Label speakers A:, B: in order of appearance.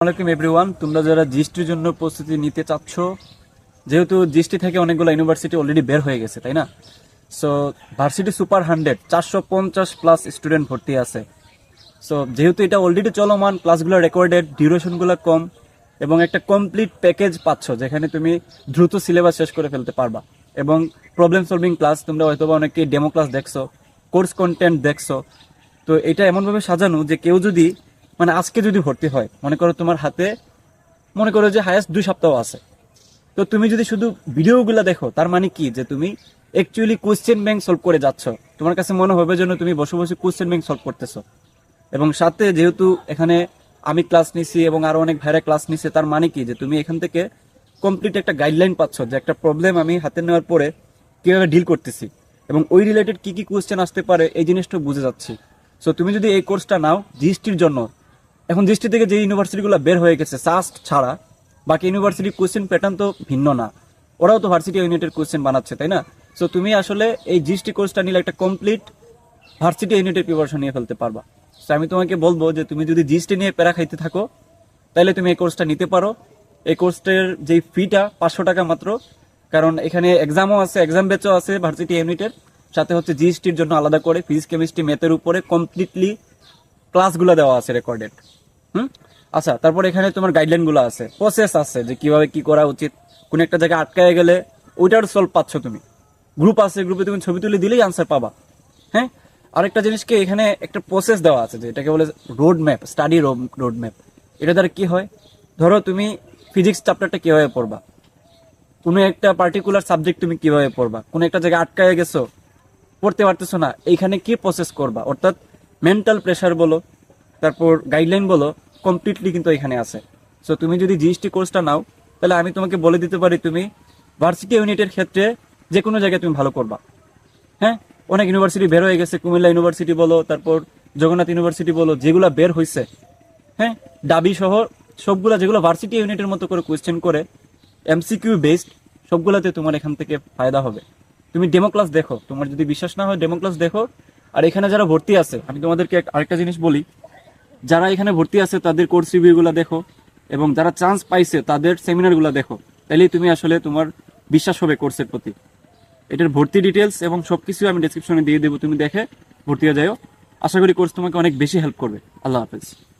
A: আসসালামু আলাইকুম এভরিওয়ান, তোমরা যারা জিএসটির জন্য প্রস্তুতি নিতে চাচ্ছ, যেহেতু জিএসটি থেকে অনেকগুলো ইউনিভার্সিটি অলরেডি বের হয়ে গেছে, তাই না? সো ভার্সিটি সুপার 100 450+ স্টুডেন্ট ভর্তি আছে। সো যেহেতু এটা অলরেডি চলমান, ক্লাসগুলো রেকর্ডেড, ডিউরেশনগুলো কম এবং একটা কমপ্লিট প্যাকেজ পাচ্ছ যেখানে তুমি দ্রুত সিলেবাস শেষ করে ফেলতে পারবা এবং প্রবলেম সলভিং ক্লাস, তোমরা হয়তো বা অনেকে ডেমো ক্লাস দেখছো, কোর্স কন্টেন্ট দেখছো। তো এটা এমনভাবে সাজানো যে কেউ যদি আজকে যদি ভর্তি হয়, মনে করো তোমার হাতে মনে করো যে হায়েস্ট 2 সপ্তাহ আছে, তো তুমি যদি শুধু ভিডিওগুলো দেখো, তার মানে কি যে তুমি অ্যাকচুয়ালি কোশ্চেন ব্যাংক সলভ করে যাচ্ছ। তোমার কাছে মনে হবে যেন তুমি বসে বসে কোশ্চেন ব্যাংক সলভ করতেছো। এবং সাথে যেহেতু এখানে আমি ক্লাস নিছি এবং আরো অনেক ভাইরা ক্লাস নিছে, তার মানে কি যে তুমি এখান থেকে কমপ্লিট একটা গাইডলাইন পাচ্ছ যে একটা প্রবলেম আমি হাতে নেওয়ার পরে কিভাবে ডিল করতেছি এবং ওই রিলেটেড কি কি কোশ্চেন আসতে পারে এই জিনিসটা বুঝে যাচ্ছি। সো তুমি যদি এই কোর্সটা নাও জিএসটির জন্য, এখন জিএসটি থেকে যে ইউনিভার্সিটিগুলো বের হয়ে গেছে সাস্ট ছাড়া, বাকি ইউনিভার্সিটির কোশ্চেন প্যাটার্ন তো ভিন্ন না, ওরাও তো ভার্সিটি ইউনিটের কোশ্চেন বানাচ্ছে, তাই না? সো তুমি আসলে এই জিএসটি কোর্সটা নিলে একটা কমপ্লিট ভার্সিটি ইউনিটের প্রিপারেশন নিয়ে ফেলতে পারবা। তো আমি তোমাকে বলবো যে তুমি যদি জিএসটি নিয়ে প্যারা খাইতে থাকো, তাহলে তুমি এই কোর্সটা নিতে পারো। এই কোর্সের যে ফিটা 500 টাকা মাত্র, কারণ এখানে এক্সামও আছে, এক্সাম ব্যাচও আছে ভার্সিটি ইউনিটের সাথে, হচ্ছে জিএসটির জন্য আলাদা করে ফিজিক্স কেমিস্ট্রি ম্যাথের উপরে কমপ্লিটলি ক্লাসগুলো দেওয়া আছে রেকর্ডেড। আচ্ছা, তারপর এখানে তোমার গাইডলাইন গুলো আছে, প্রসেস আছে যে কিভাবে কি করা উচিত, কোন একটা জায়গায় আটকায় গেলে ওইটার সলভ পাচ্ছ তুমি। গ্রুপ আছে, গ্রুপে তুমি ছবি তুলে দিলেই আনসার পাবা। হ্যাঁ, আরেকটা জিনিসকে এখানে একটা প্রসেস দেওয়া আছে যে এটাকে বলে road map, study road map. এটা দ্বারা কি হয়, ধরো তুমি ফিজিক্স চ্যাপ্টারটা কিভাবে পড়বা, কোনো একটা পার্টিকুলার সাবজেক্ট তুমি কিভাবে পড়বা, কোনো একটা জায়গায় আটকায় গেছো, পড়তে পারতেছো না, এইখানে কি প্রসেস করবা, অর্থাৎ মেন্টাল প্রেশার বলো, তারপর গাইডলাইন বলো, কমপ্লিটলি কিন্তু এখানে আছে। সো তুমি যদি জিএসটি কোর্সটা নাও, তাহলে আমি তোমাকে বলে দিতে পারি তুমি ভার্সিটি ইউনিটের ক্ষেত্রে যে কোনো জায়গায় তুমি ভালো করবা। হ্যাঁ, অনেক ইউনিভার্সিটি বের হয়ে গেছে, কুমিল্লা ইউনিভার্সিটি বলো, তারপর জগন্নাথ ইউনিভার্সিটি বলো, যেগুলো বের হয়েছে, হ্যাঁ, ডাবি সহ সবগুলা যেগুলো ভার্সিটি ইউনিটের মতো করে কোয়েশ্চেন করে, এমসিকিউ বেসড, সবগুলাতে তোমার এখান থেকে ফায়দা হবে। তুমি ডেমো ক্লাস দেখো, তোমার যদি বিশ্বাস না হয় ডেমো ক্লাস দেখো। আর এখানে যারা ভর্তি আছে, আমি তোমাদেরকে আরেকটা জিনিস বলি, যারা এখানে ভর্তি আছে তাদের কোর্স রিভিউগুলো দেখো এবং যারা চান্স পাইছে তাদের সেমিনারগুলো দেখো, তাহলেই তুমি আসলে তোমার বিশ্বাস হবে কোর্সের প্রতি। এটার ভর্তি ডিটেলস এবং সবকিছু আমি ডেসক্রিপশনে দিয়ে দেবো, তুমি দেখে ভর্তি হয়ে যাও। আশা করি কোর্স তোমাকে অনেক বেশি হেল্প করবে। আল্লাহ হাফেজ।